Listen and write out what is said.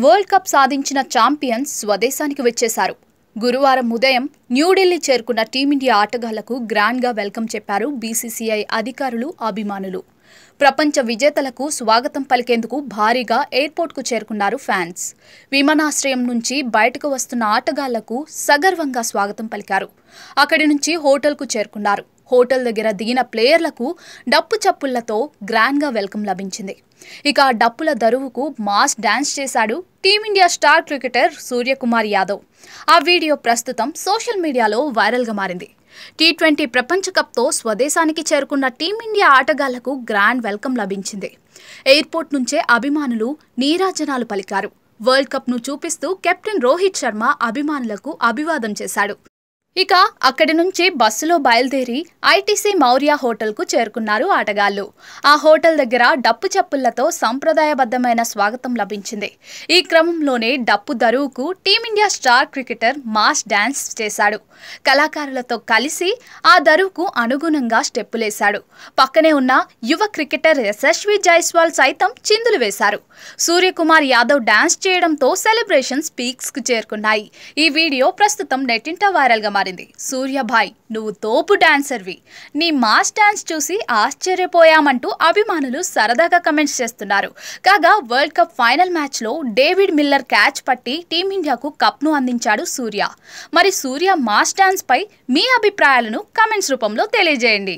World cup సాధించిన champions స్వదేశానికి వచ్చేశారు. గురువారం ఉదయం న్యూఢిల్లీ చేరుకున్న టీమిండియా ఆటగాళ్లకు గ్రాండ్గా వెల్కమ్ చెప్పారు బీసీసీఐ అధికారులు, అభిమానులు. ప్రపంచ విజేతలకు స్వాగతం పలికేందుకు భారీగా ఎయిర్పోర్ట్కు చేరుకున్నారు ఫ్యాన్స్. విమానాశ్రయం నుంచి బయటకు వస్తున్న ఆటగాళ్లకు సగర్వంగా స్వాగతం పలికారు. అక్కడి నుంచి హోటల్కు చేరుకున్నారు. హోటల్ దగ్గర దిగిన ప్లేయర్లకు డప్పు చప్పుళ్లతో గ్రాండ్గా వెల్కమ్ లభించింది. ఇక ఆ డప్పుల దరువుకు మాస్ డాన్స్ చేశాడు team India star cricketer Suryakumar Yadav. ఆ వీడియో ప్రస్తుతం సోషల్ మీడియాలో వైరల్గా మారింది. టీ20 ప్రపంచ కప్తో స్వదేశానికి చేరుకున్న టీమిండియా ఆటగాళ్లకు గ్రాండ్ వెల్కమ్ లభించింది. ఎయిర్పోర్ట్ నుంచే అభిమానులు నీరాజనాలు పలికారు. వరల్డ్ కప్ను చూపిస్తూ కెప్టెన్ రోహిత్ శర్మ అభిమానులకు అభివాదం చేశాడు. ఇక అక్కడి నుంచి బస్సులో బయలుదేరి ఐటీసీ మౌర్య హోటల్కు చేరుకున్నారు ఆటగాళ్లు. ఆ హోటల్ దగ్గర డప్పు చప్పుళ్లతో సంప్రదాయబద్ధమైన స్వాగతం లభించింది. ఈ క్రమంలోనే డప్పు దరువుకు Team India star cricketer mass dance చేశాడు. కళాకారులతో కలిసి ఆ దరువుకు అనుగుణంగా స్టెప్పులేశాడు. పక్కనే ఉన్న యువ క్రికెటర్ యశస్వి జైస్వాల్ సైతం చిందులు వేశారు. సూర్యకుమార్ యాదవ్ డాన్స్ చేయడంతో సెలబ్రేషన్స్ పీక్స్కు చేరుకున్నాయి. ఈ వీడియో ప్రస్తుతం నెట్టింట వైరల్గా మారింది. సూర్యభాయ్, నువ్వు తోపు డాన్సర్వి, నీ మాస్ డాన్స్ చూసి ఆశ్చర్యపోయామంటూ అభిమానులు సరదాగా కమెంట్స్ చేస్తున్నారు. కాగా వరల్డ్ కప్ ఫైనల్ మ్యాచ్లో డేవిడ్ మిల్లర్ క్యాచ్ పట్టి టీమిండియాకు కప్ను అందించాడు సూర్య. మరి సూర్య మాస్ డాన్స్ పై మీ అభిప్రాయాలను కమెంట్స్ రూపంలో తెలియజేయండి.